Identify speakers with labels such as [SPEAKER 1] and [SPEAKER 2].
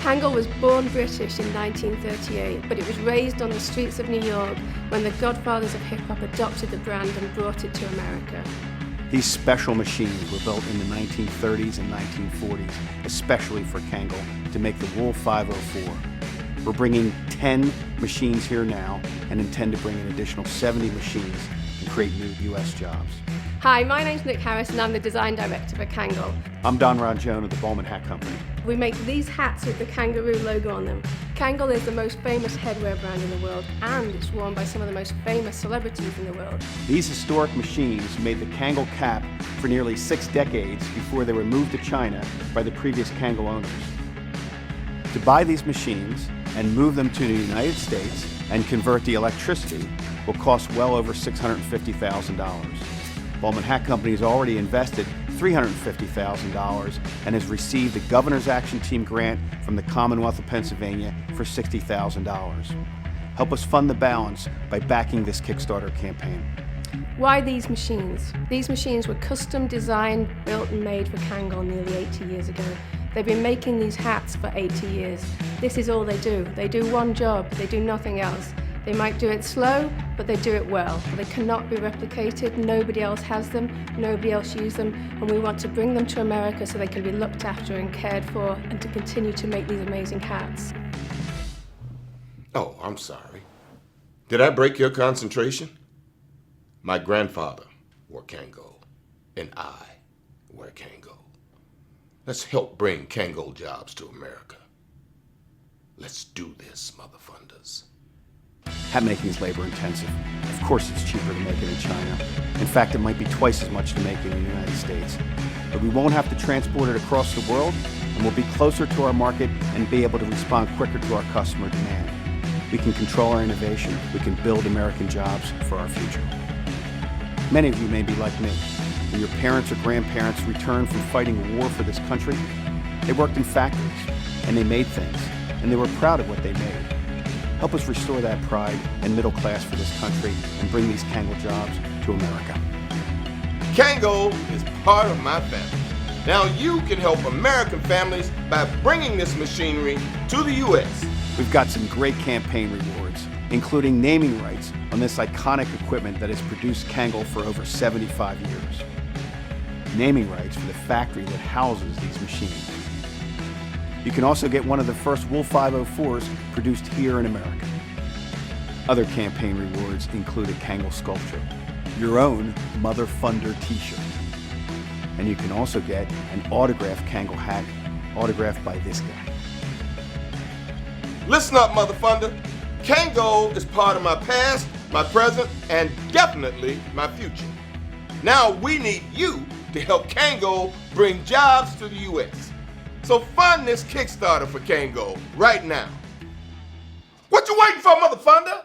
[SPEAKER 1] Kangol was born British in 1938, but it was raised on the streets of New York when the godfathers of hip-hop adopted the brand and brought it to America.
[SPEAKER 2] These special machines were built in the 1930s and 1940s, especially for Kangol, to make the Wool 504. We're bringing 10 machines here now and intend to bring an additional 70 machines and create new U.S. jobs.
[SPEAKER 1] Hi, my name's Nick Harris and I'm the design director for Kangol.
[SPEAKER 2] I'm Don Ronjone of the Bollman Hat Company.
[SPEAKER 1] We make these hats with the kangaroo logo on them. Kangol is the most famous headwear brand in the world, and it's worn by some of the most famous celebrities in the world.
[SPEAKER 2] These historic machines made the Kangol cap for nearly 6 decades before they were moved to China by the previous Kangol owners. To buy these machines and move them to the United States and convert the electricity will cost well over $650,000. Bollman Hat Company has already invested $350,000 and has received a Governor's Action Team grant from the Commonwealth of Pennsylvania for $60,000. Help us fund the balance by backing this Kickstarter campaign.
[SPEAKER 1] Why these machines? These machines were custom designed, built and made for Kangol nearly 80 years ago. They've been making these hats for 80 years. This is all they do. They do one job, they do nothing else. They might do it slow, but they do it well. They cannot be replicated, nobody else has them, nobody else uses them, and we want to bring them to America so they can be looked after and cared for and to continue to make these amazing hats.
[SPEAKER 3] Oh, I'm sorry. Did I break your concentration? My grandfather wore Kangol, and I wear Kangol. Let's help bring Kangol jobs to America. Let's do this, motherfunders.
[SPEAKER 2] Hat making is labor intensive. Of course it's cheaper to make it in China. In fact, it might be twice as much to make it in the United States. But we won't have to transport it across the world, and we'll be closer to our market and be able to respond quicker to our customer demand. We can control our innovation. We can build American jobs for our future. Many of you may be like me. When your parents or grandparents returned from fighting a war for this country, they worked in factories, and they made things, and they were proud of what they made. Help us restore that pride and middle class for this country and bring these Kangol jobs to America.
[SPEAKER 3] Kangol is part of my family. Now you can help American families by bringing this machinery to the U.S.
[SPEAKER 2] We've got some great campaign rewards, including naming rights on this iconic equipment that has produced Kangol for over 75 years. Naming rights for the factory that houses these machines. You can also get one of the first Wool 504s produced here in America. Other campaign rewards include a Kangol sculpture, your own Mother Funder t-shirt, and you can also get an autographed Kangol hat autographed by this guy.
[SPEAKER 3] Listen up, motherfunder. Kangol is part of my past, my present, and definitely my future. Now we need you to help Kangol bring jobs to the U.S. So fund this Kickstarter for Kangol right now. What you waiting for, motherfucker?